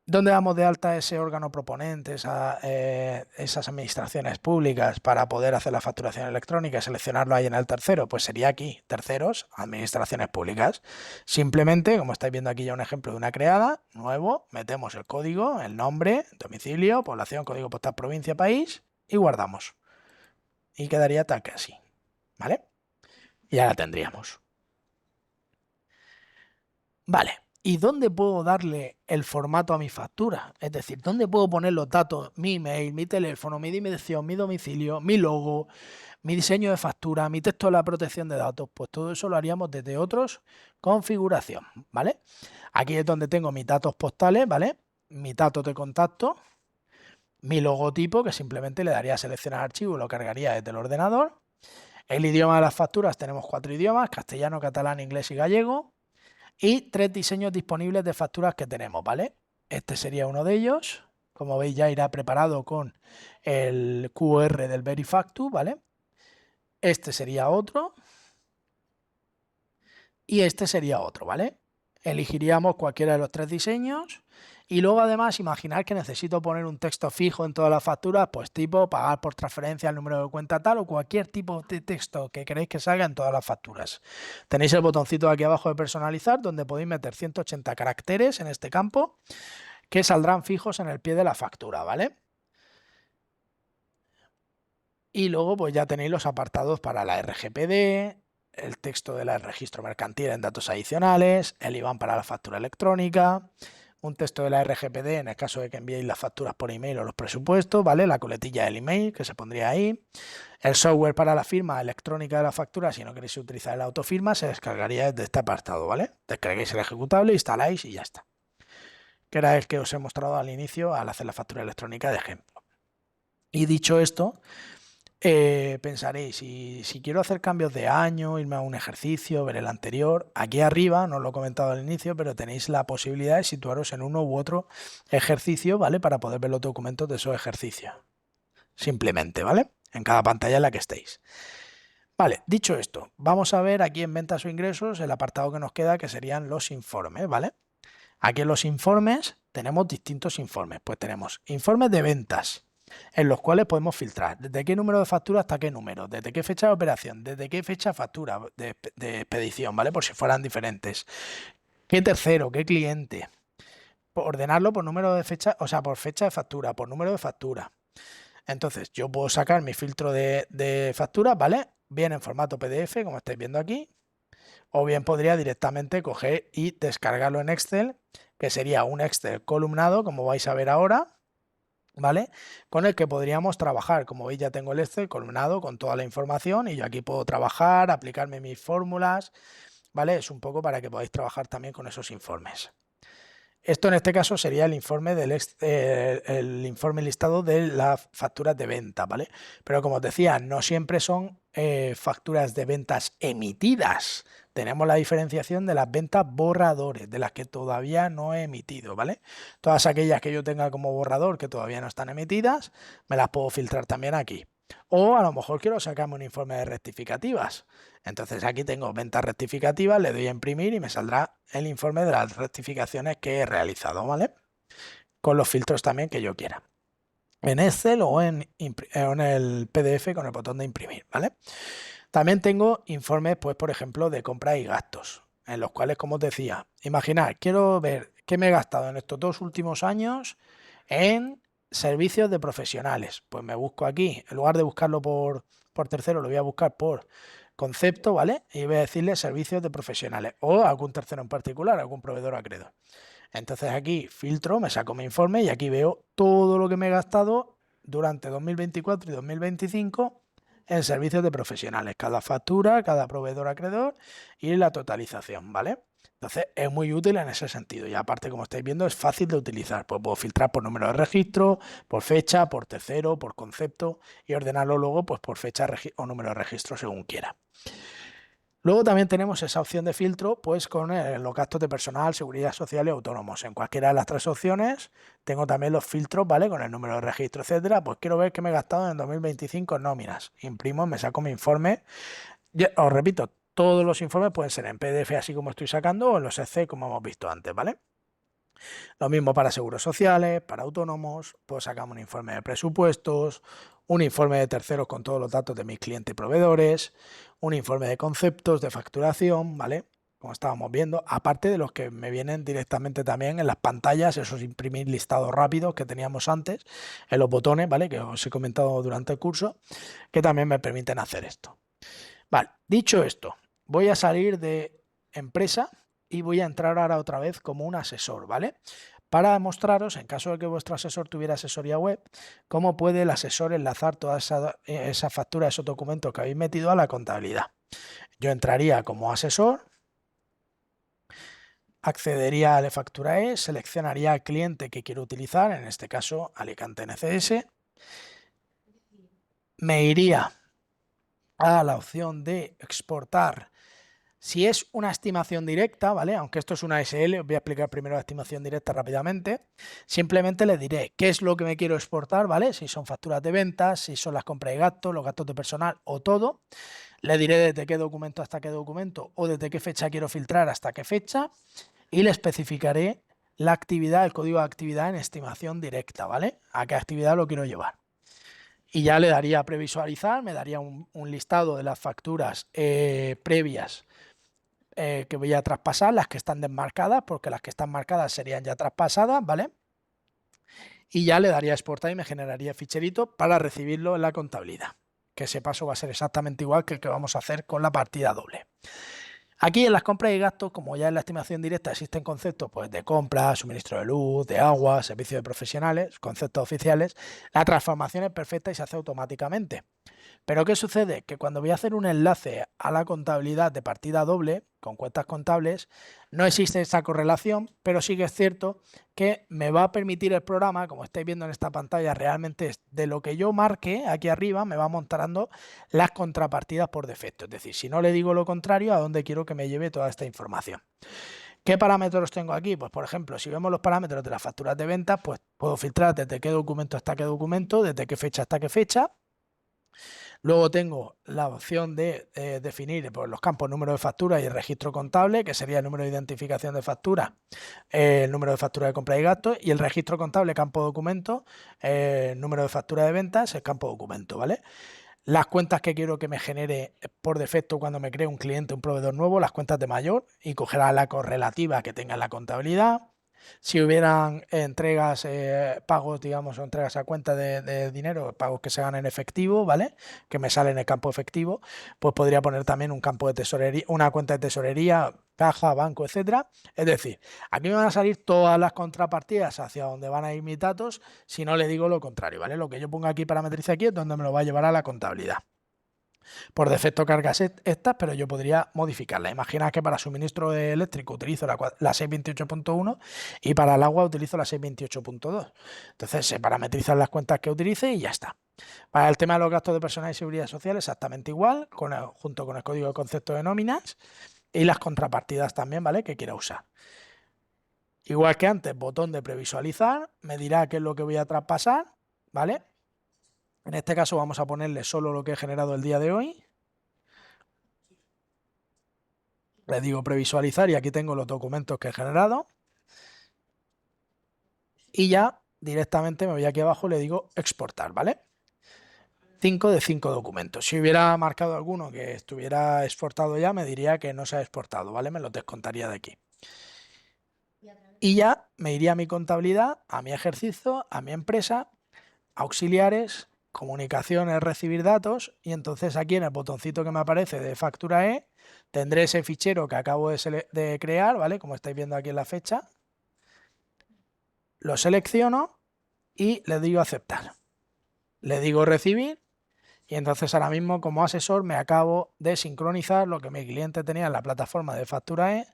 ¿Dónde damos de alta ese órgano proponente, esas administraciones públicas para poder hacer la facturación electrónica y seleccionarlo ahí en el tercero? Pues sería aquí, terceros, administraciones públicas. Simplemente, como estáis viendo aquí ya un ejemplo de una creada, nuevo, metemos el código, el nombre, domicilio, población, código postal, provincia, país y guardamos. Y quedaría tal que así, ¿vale? Y ya la tendríamos. Vale. ¿Y dónde puedo darle el formato a mi factura? Es decir, ¿dónde puedo poner los datos? Mi email, mi teléfono, mi dirección, mi domicilio, mi logo, mi diseño de factura, mi texto de la protección de datos. Pues todo eso lo haríamos desde otros configuración, ¿vale? Aquí es donde tengo mis datos postales, ¿vale? Mis datos de contacto, mi logotipo, que simplemente le daría a seleccionar archivo y lo cargaría desde el ordenador. El idioma de las facturas, tenemos 4 idiomas: castellano, catalán, inglés y gallego. Y 3 diseños disponibles de facturas que tenemos, ¿vale? Este sería uno de ellos. Como veis, ya irá preparado con el QR del Verifactu, ¿vale? Este sería otro. Y este sería otro, ¿vale? Elegiríamos cualquiera de los 3 diseños. Y luego, además, imaginar que necesito poner un texto fijo en todas las facturas, pues tipo pagar por transferencia al número de cuenta tal, o cualquier tipo de texto que queréis que salga en todas las facturas. Tenéis el botoncito aquí abajo de personalizar, donde podéis meter 180 caracteres en este campo, que saldrán fijos en el pie de la factura, ¿vale? Y luego pues ya tenéis los apartados para la RGPD, el texto del registro mercantil en datos adicionales, el IBAN para la factura electrónica, un texto de la RGPD en el caso de que enviéis las facturas por email o los presupuestos, ¿vale? La coletilla del email que se pondría ahí. El software para la firma electrónica de la factura, si no queréis utilizar el autofirma, se descargaría desde este apartado, ¿vale? Descarguéis el ejecutable, instaláis y ya está. Que era el que os he mostrado al inicio al hacer la factura electrónica de ejemplo. Y dicho esto, pensaréis, si quiero hacer cambios de año, irme a un ejercicio, ver el anterior, aquí arriba, no lo he comentado al inicio, pero tenéis la posibilidad de situaros en uno u otro ejercicio, ¿vale? Para poder ver los documentos de esos ejercicios. Simplemente, ¿vale? En cada pantalla en la que estéis. Vale, dicho esto, vamos a ver aquí en ventas o ingresos el apartado que nos queda, que serían los informes, ¿vale? Aquí en los informes tenemos distintos informes. Pues tenemos informes de ventas, en los cuales podemos filtrar desde qué número de factura hasta qué número, desde qué fecha de operación, desde qué fecha factura de expedición, ¿vale? Por si fueran diferentes. ¿Qué tercero? ¿Qué cliente? Ordenarlo por número de fecha, o sea, por fecha de factura, por número de factura. Entonces, yo puedo sacar mi filtro de facturas, ¿vale? Bien en formato PDF, como estáis viendo aquí. O bien podría directamente coger y descargarlo en Excel, que sería un Excel columnado, como vais a ver ahora, ¿vale? Con el que podríamos trabajar. Como veis, ya tengo el Excel columnado con toda la información y yo aquí puedo trabajar, aplicarme mis fórmulas, ¿vale? Es un poco para que podáis trabajar también con esos informes. Esto en este caso sería el informe el informe listado de las facturas de venta, ¿vale? Pero como os decía, no siempre son facturas de ventas emitidas. Tenemos la diferenciación de las ventas borradores, de las que todavía no he emitido, ¿vale? Todas aquellas que yo tenga como borrador que todavía no están emitidas, me las puedo filtrar también aquí. O a lo mejor quiero sacarme un informe de rectificativas. Entonces aquí tengo ventas rectificativas, le doy a imprimir y me saldrá el informe de las rectificaciones que he realizado, ¿vale? Con los filtros también que yo quiera. En Excel o en el PDF con el botón de imprimir, ¿vale? También tengo informes, pues, por ejemplo, de compras y gastos, en los cuales, como os decía, imaginad, quiero ver qué me he gastado en estos 2 últimos años en servicios de profesionales. Pues me busco aquí, en lugar de buscarlo por tercero, lo voy a buscar por concepto, ¿vale? Y voy a decirle servicios de profesionales o algún tercero en particular, algún proveedor acreedor. Entonces aquí filtro, me saco mi informe y aquí veo todo lo que me he gastado durante 2024 y 2025 en servicios de profesionales, cada factura, cada proveedor acreedor y la totalización, ¿vale? Entonces es muy útil en ese sentido y aparte, como estáis viendo, es fácil de utilizar, pues puedo filtrar por número de registro, por fecha, por tercero, por concepto y ordenarlo luego pues por fecha o número de registro según quiera. Luego también tenemos esa opción de filtro pues con los gastos de personal, seguridad social y autónomos. En cualquiera de las tres opciones tengo también los filtros, ¿vale? Con el número de registro, etcétera. Pues quiero ver qué me he gastado en 2025 en nóminas. Imprimo, me saco mi informe. Os repito, todos los informes pueden ser en PDF así como estoy sacando o en los Excel como hemos visto antes, ¿vale? Lo mismo para seguros sociales, para autónomos, pues sacamos un informe de presupuestos, un informe de terceros con todos los datos de mis clientes y proveedores, un informe de conceptos, de facturación, ¿vale? Como estábamos viendo, aparte de los que me vienen directamente también en las pantallas, esos imprimir listados rápidos que teníamos antes, en los botones, ¿vale? Que os he comentado durante el curso, que también me permiten hacer esto. Vale, dicho esto, voy a salir de empresa y voy a entrar ahora otra vez como un asesor, ¿vale? Para mostraros, en caso de que vuestro asesor tuviera asesoría web, cómo puede el asesor enlazar toda esa factura, esos documentos que habéis metido a la contabilidad. Yo entraría como asesor, accedería a la factura E, seleccionaría al cliente que quiero utilizar, en este caso Alicante NCS, me iría a la opción de exportar. Si es una estimación directa, ¿vale? Aunque esto es una SL, os voy a explicar primero la estimación directa rápidamente. Simplemente le diré qué es lo que me quiero exportar, ¿vale? Si son facturas de ventas, si son las compras y gastos, los gastos de personal o todo. Le diré desde qué documento hasta qué documento o desde qué fecha quiero filtrar hasta qué fecha. Y le especificaré la actividad, el código de actividad en estimación directa, ¿vale? A qué actividad lo quiero llevar. Y ya le daría a previsualizar, me daría un listado de las facturas previas que voy a traspasar, las que están desmarcadas, porque las que están marcadas serían ya traspasadas, ¿vale? Y ya le daría a exportar y me generaría ficherito para recibirlo en la contabilidad, que ese paso va a ser exactamente igual que el que vamos a hacer con la partida doble. Aquí en las compras y gastos, como ya en la estimación directa existen conceptos pues, de compra, suministro de luz, de agua, servicios de profesionales, conceptos oficiales, la transformación es perfecta y se hace automáticamente. Pero ¿qué sucede? Que cuando voy a hacer un enlace a la contabilidad de partida doble, con cuentas contables, no existe esa correlación, pero sí que es cierto que me va a permitir el programa, como estáis viendo en esta pantalla, realmente de lo que yo marque aquí arriba, me va mostrando las contrapartidas por defecto. Es decir, si no le digo lo contrario, a dónde quiero que me lleve toda esta información. ¿Qué parámetros tengo aquí? Pues por ejemplo, si vemos los parámetros de las facturas de ventas, pues puedo filtrar desde qué documento hasta qué documento, desde qué fecha hasta qué fecha. Luego tengo la opción de definir pues, los campos número de factura y el registro contable, que sería el número de identificación de factura, el número de factura de compra y gastos, y el registro contable, campo documento, número de factura de ventas, el campo documento, ¿vale? Las cuentas que quiero que me genere por defecto cuando me cree un cliente, un proveedor nuevo, las cuentas de mayor, y cogerá la correlativa que tenga en la contabilidad. Si hubieran entregas, pagos, digamos, o entregas a cuenta de dinero, pagos que se hagan en efectivo, ¿vale? Que me sale en el campo efectivo, pues podría poner también un campo de tesorería, una cuenta de tesorería, caja, banco, etcétera. Es decir, aquí me van a salir todas las contrapartidas hacia donde van a ir mis datos si no le digo lo contrario, ¿vale? Lo que yo ponga aquí, parametrice aquí, es donde me lo va a llevar a la contabilidad. Por defecto cargas estas, pero yo podría modificarla. Imagina que para suministro eléctrico utilizo la 628.1 y para el agua utilizo la 628.2. Entonces se parametrizan las cuentas que utilice y ya está. Para el tema de los gastos de personal y seguridad social, exactamente igual, junto con el código de concepto de nóminas y las contrapartidas también, ¿vale? Que quiera usar. Igual que antes, botón de previsualizar, me dirá qué es lo que voy a traspasar, ¿vale? En este caso vamos a ponerle solo lo que he generado el día de hoy. Le digo previsualizar y aquí tengo los documentos que he generado. Y ya directamente me voy aquí abajo y le digo exportar, ¿vale? 5 de 5 documentos. Si hubiera marcado alguno que estuviera exportado ya, me diría que no se ha exportado, ¿vale? Me lo descontaría de aquí. Y ya me iría a mi contabilidad, a mi ejercicio, a mi empresa, auxiliares, comunicación es recibir datos y entonces aquí en el botoncito que me aparece de factura E tendré ese fichero que acabo de crear, ¿vale? Como estáis viendo aquí en la fecha. Lo selecciono y le digo aceptar. Le digo recibir y entonces ahora mismo como asesor me acabo de sincronizar lo que mi cliente tenía en la plataforma de factura E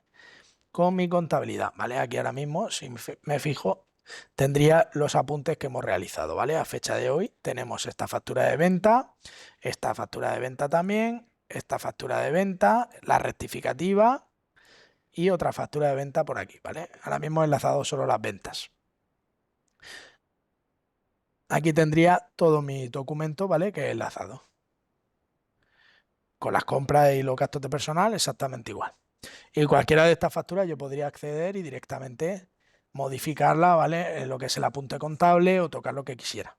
con mi contabilidad, ¿vale? Aquí ahora mismo, si me fijo, tendría los apuntes que hemos realizado, ¿vale? A fecha de hoy tenemos esta factura de venta, esta factura de venta también, esta factura de venta, la rectificativa y otra factura de venta por aquí, ¿vale? Ahora mismo he enlazado solo las ventas. Aquí tendría todo mi documento, ¿vale? Que he enlazado. Con las compras y los gastos de personal exactamente igual. Y cualquiera de estas facturas yo podría acceder y directamente modificarla, ¿vale? En lo que es el apunte contable o tocar lo que quisiera,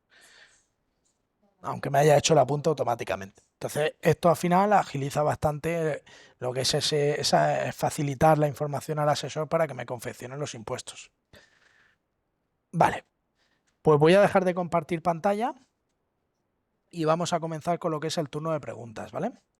aunque me haya hecho el apunte automáticamente. Entonces, esto al final agiliza bastante lo que es facilitar la información al asesor para que me confeccione los impuestos. Vale, pues voy a dejar de compartir pantalla y vamos a comenzar con lo que es el turno de preguntas, ¿vale?